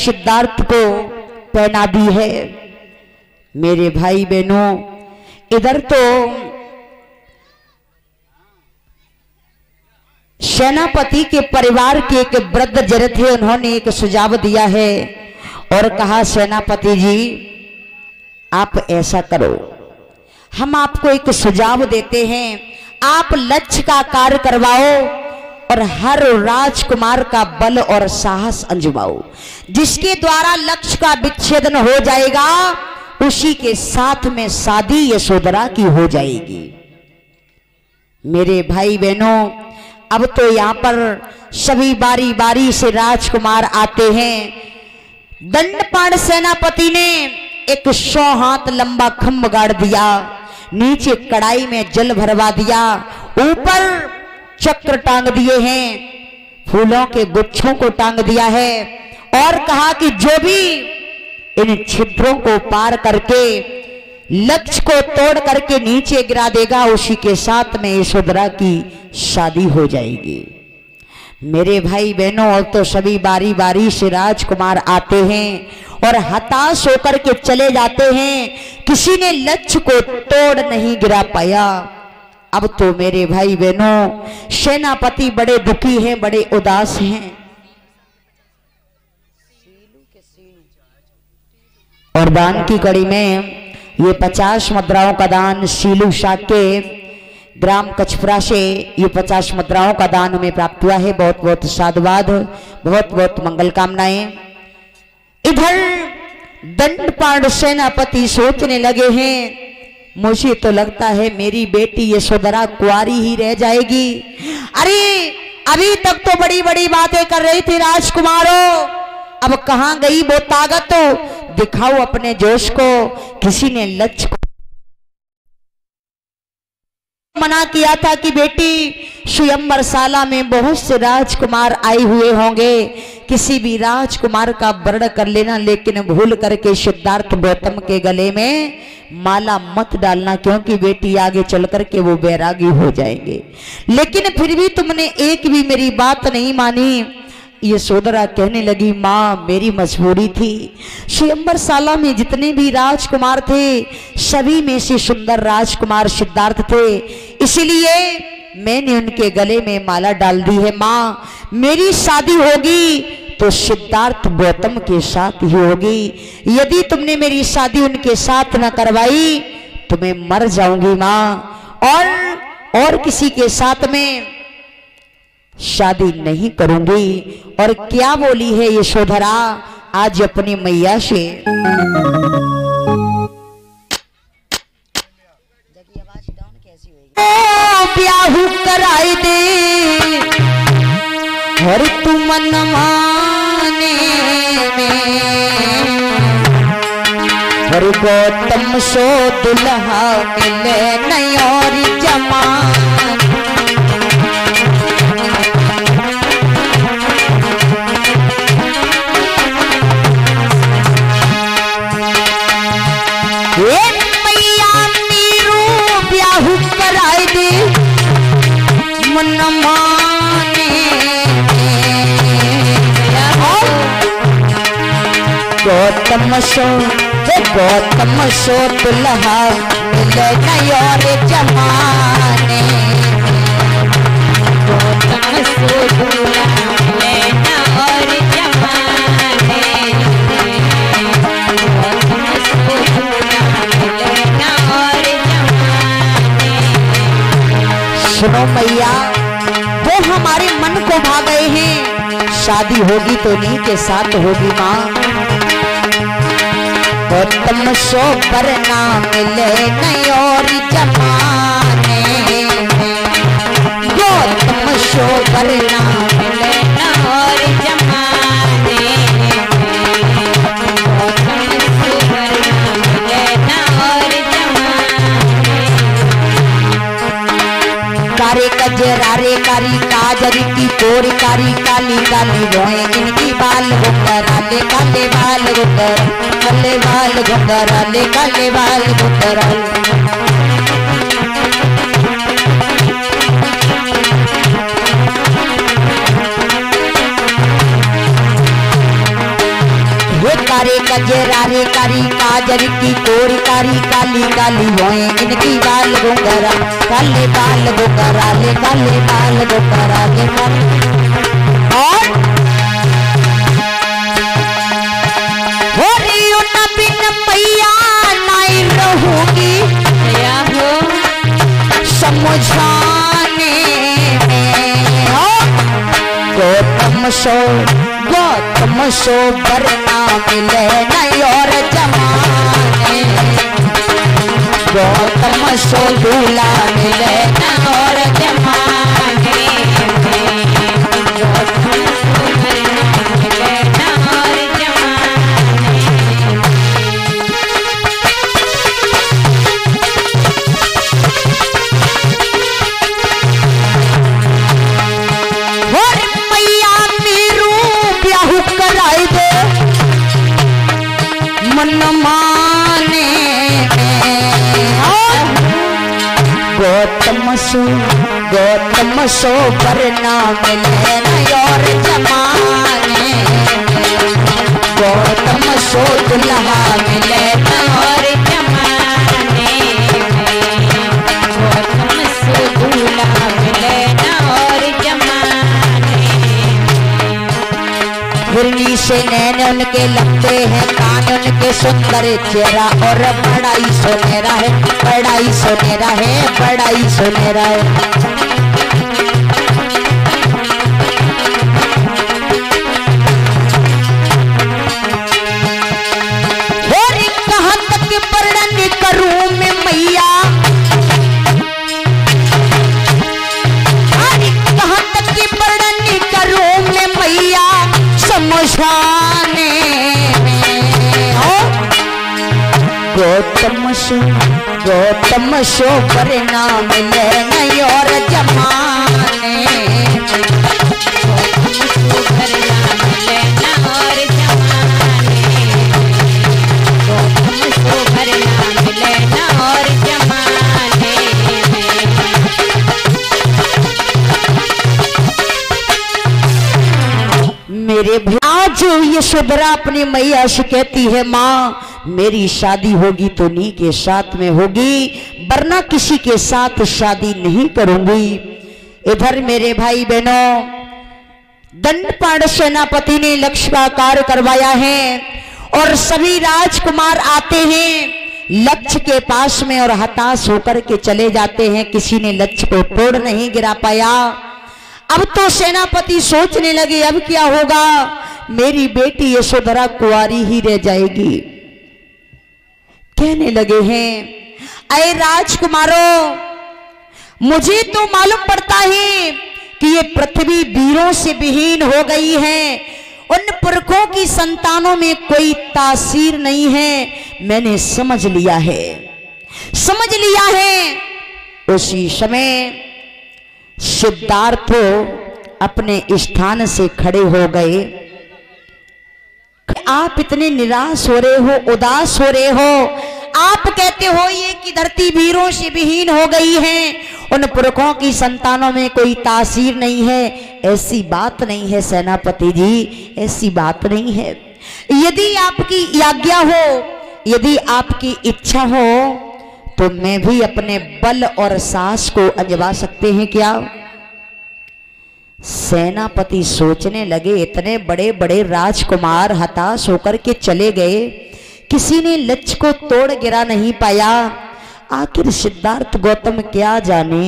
सिद्धार्थ को पहना दी है। मेरे भाई बहनों, इधर तो सेनापति के परिवार के एक वृद्ध जन थे, उन्होंने एक सुझाव दिया है और कहा, सेनापति जी आप ऐसा करो, हम आपको एक सुझाव देते हैं, आप लक्ष्य का कार्य करवाओ और हर राजकुमार का बल और साहस अंजमाओ, जिसके द्वारा लक्ष्य का विच्छेदन हो जाएगा उसी के साथ में शादी यशोधरा की हो जाएगी। मेरे भाई बहनों, अब तो यहां पर सभी बारी बारी से राजकुमार आते हैं। दंडपाण सेनापति ने एक 100 हाथ लंबा खंभ गाड़ दिया, नीचे कड़ाई में जल भरवा दिया, ऊपर चक्र टांग दिए हैं, फूलों के गुच्छों को टांग दिया है और कहा कि जो भी इन छिद्रों को पार करके लक्ष्य को तोड़ करके नीचे गिरा देगा उसी के साथ में यशोधरा की शादी हो जाएगी। मेरे भाई बहनों, और तो सभी बारी बारी से राजकुमार आते हैं और हताश होकर के चले जाते हैं, किसी ने लक्ष्य को तोड़ नहीं गिरा पाया। अब तो मेरे भाई बहनों, सेनापति बड़े दुखी हैं, बड़े उदास हैं। और दान की कड़ी में ये 50 मुद्राओं का दान सीलू शाके ग्राम कचपुरा से ये 50 मुद्राओं का दान हमें प्राप्त हुआ है। बहुत बहुत साधुवाद, बहुत बहुत मंगल कामनाएं। इधर दंडपाण सेनापति सोचने लगे हैं, मुझे तो लगता है मेरी बेटी यशोधरा कुंवारी ही रह जाएगी। अरे अभी तक तो बड़ी बड़ी बातें कर रही थी राजकुमारों, अब कहां गई वो ताकत? दिखाओ अपने जोश को। किसी ने लक्ष्य को मना किया था कि बेटी स्वयंवर शाला में बहुत से राजकुमार आए हुए होंगे, किसी भी राजकुमार का वर्ण कर लेना, लेकिन भूल करके सिद्धार्थ गौतम के गले में माला मत डालना, क्योंकि बेटी आगे चल करके वो बैरागी हो जाएंगे। लेकिन फिर भी तुमने एक भी मेरी बात नहीं मानी। यशोधरा कहने लगी, माँ मेरी मजबूरी थी, स्वयंवर शाला में जितने भी राजकुमार थे सभी में से सुंदर राजकुमार सिद्धार्थ थे, इसीलिए मैंने उनके गले में माला डाल दी है। माँ मेरी शादी होगी तो सिद्धार्थ गौतम के साथ ही होगी, यदि तुमने मेरी शादी उनके साथ न करवाई तो मैं मर जाऊंगी माँ, और किसी के साथ में शादी नहीं करूंगी। और क्या बोली है यशोधरा आज अपनी मैया से? ब्याह कराई दे और तू मन माने में, और गौतम सो दुल्हा मिले नहीं और जमान। गौतम सो दुल्हा मिले नहीं और जमाने, गौतम सो दुल्हा मिले नहीं और जमाने, गौतम सो दुल्हा मिले नहीं और जमाने। सुनो मैया, वो हमारे मन को भा गए हैं, शादी होगी तो इन्हीं के साथ होगी माँ। गौतम सो वरना मिले नहीं और जमाने, गौतम सो वरना मिले नहीं और जमाने, गौतम सो वरना मिले नहीं और जमाने। कारे कजरारे कारी काजरी की कोरी कारी काली काली भोए इनकी बाल गुंगराले काले बाल गुंगर, काले बाल गुंगराले काले बाल गुंगराले। ये कारी कजरारे कारी काजर की कोरी कारी काली काली होए इनकी बाल गोकरा काले बाल गोकरा ले काले बाल गोकरा ले और हो रही न बिन मैया नहीं रहूंगी हो समझाने गौतम सो वरना मिले नहीं और जमाने गौतम सो दूल्हा मिले नहीं और जमाने मन माने गौतम सो वरना मिले नहीं और जमाने गौतम सो दुल्हा मिले नहीं और जमाने गौतम सो दूल्हा मिले नहीं और जमाने हिरनी से नैन उनके लगते हैं कान उनके सुंदर चेहरा और बड़ाई सोनेरा है बड़ाई सोनेरा है बड़ाई सोनेरा है और कहाँ तक वर्णन करूं मैं मैया कहाँ तक वर्णन करूं मैं मैया समझाने गौतम सो वरना मिले नहीं और जमाने गौतम सो वरना मिले नहीं और जमाने मेरे आज यशोधरा अपनी मैया से कहती है माँ मेरी शादी होगी तो नी के साथ में होगी वरना किसी के साथ शादी नहीं करूंगी। इधर मेरे भाई बहनों दंडपाण सेनापति ने लक्ष्य का कार्य करवाया है और सभी राजकुमार आते हैं लक्ष्य के पास में और हताश होकर के चले जाते हैं। किसी ने लक्ष्य को तोड़ नहीं गिरा पाया। अब तो सेनापति सोचने लगे अब क्या होगा, मेरी बेटी यशोधरा कुंवारी ही रह जाएगी। कहने लगे हैं अरे राजकुमारों मुझे तो मालूम पड़ता है कि ये पृथ्वी वीरों से विहीन हो गई है, उन पुरखों की संतानों में कोई तासीर नहीं है। मैंने समझ लिया है। उसी समय सिद्धार्थ अपने स्थान से खड़े हो गए। आप इतने निराश हो रहे हो, उदास हो रहे हो, आप कहते हो ये कि धरती वीरों से विहीन हो गई है, उन पुरखों की संतानों में कोई तासीर नहीं है। ऐसी बात नहीं है सेनापति जी, ऐसी बात नहीं है। यदि आपकी आज्ञा हो, यदि आपकी इच्छा हो तो मैं भी अपने बल और साहस को आजमा सकते हैं क्या? सेनापति सोचने लगे, इतने बड़े बड़े राजकुमार हताश होकर के चले गए, किसी ने लक्ष्य को तोड़ गिरा नहीं पाया। आखिर सिद्धार्थ गौतम क्या जाने।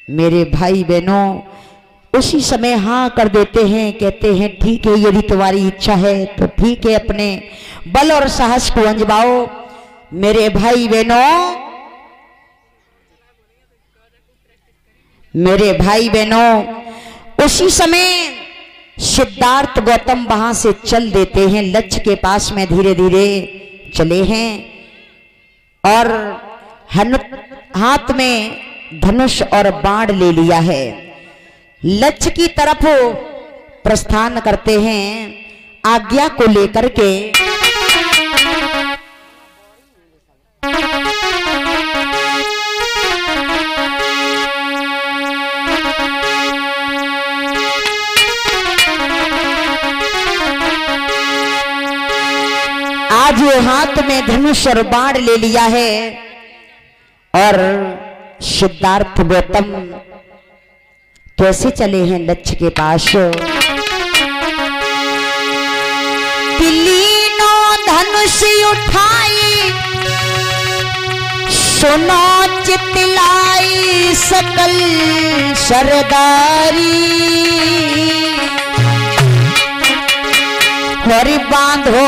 मेरे भाई बहनों उसी समय हाँ कर देते हैं, कहते हैं ठीक है यदि तुम्हारी इच्छा है तो ठीक है, अपने बल और साहस को आजमाओ। मेरे भाई बहनों उसी समय सिद्धार्थ गौतम वहां से चल देते हैं, लक्ष्य के पास में धीरे धीरे चले हैं और हाथ में धनुष और बाण ले लिया है। लक्ष्य की तरफ प्रस्थान करते हैं आज्ञा को लेकर के। आज वो हाथ में धनुष और बाण ले लिया है और सिद्धार्थ गौतम कैसे चले हैं लक्ष्य के पास। तीनों धनुष उठाई सुनो चितलाई सकल सरदारी, हरि बांधो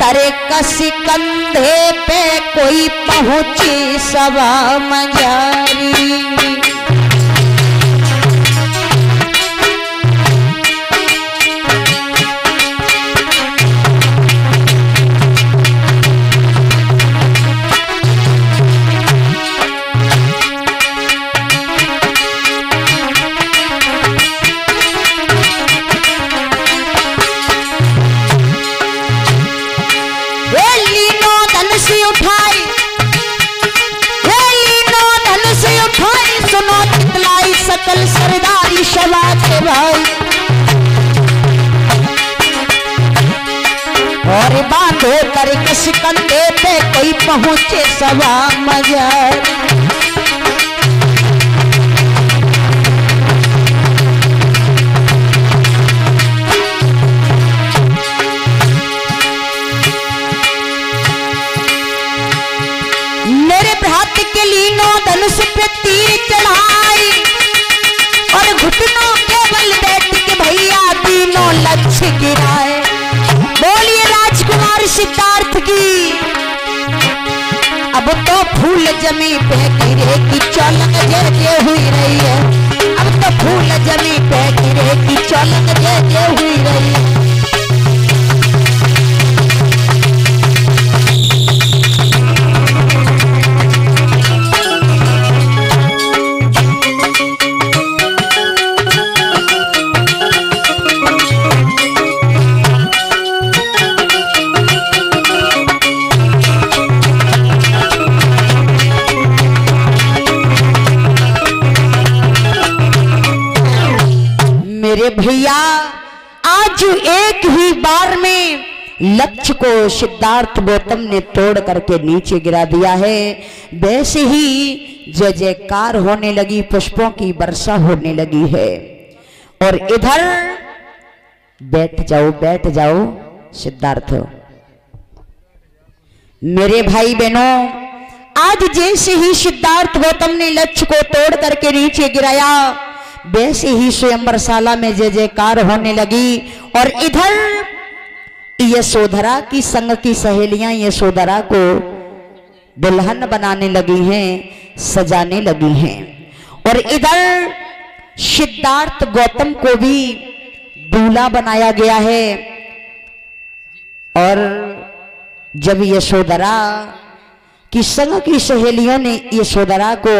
तरे कसी कंधे पे कोई पहुंची सवा मजारी। सकल सरदारी शवा के भाई, और बांधो कर किस कंधे पे कोई पहुंचे सवा मजार। मेरे भ्रात के लीनों धनुष पे तीर चढ़ाई और घुटनों के बल बैठ के भैया तीनों लक्ष्य गिराए। बोलिए राजकुमार सिद्धार्थ की। अब तो फूल जमी पे गिरे की चौलक जे हुई रही है, अब तो फूल जमी पे गिरे की चौलक जे हुई रही है। मेरे भैया आज एक ही बार में लक्ष्य को सिद्धार्थ गौतम ने तोड़ करके नीचे गिरा दिया है। वैसे ही जय जयकार होने लगी, पुष्पों की वर्षा होने लगी है। और इधर बैठ जाओ सिद्धार्थ। मेरे भाई बहनों, आज जैसे ही सिद्धार्थ गौतम ने लक्ष्य को तोड़ करके नीचे गिराया, वैसे ही स्वयंवरशाला में जय जयकार होने लगी। और इधर यशोधरा की संग की सहेलियां यशोधरा को दुल्हन बनाने लगी हैं, सजाने लगी हैं। और इधर सिद्धार्थ गौतम को भी दूल्हा बनाया गया है। और जब यशोधरा की संग की सहेलियों ने यशोधरा को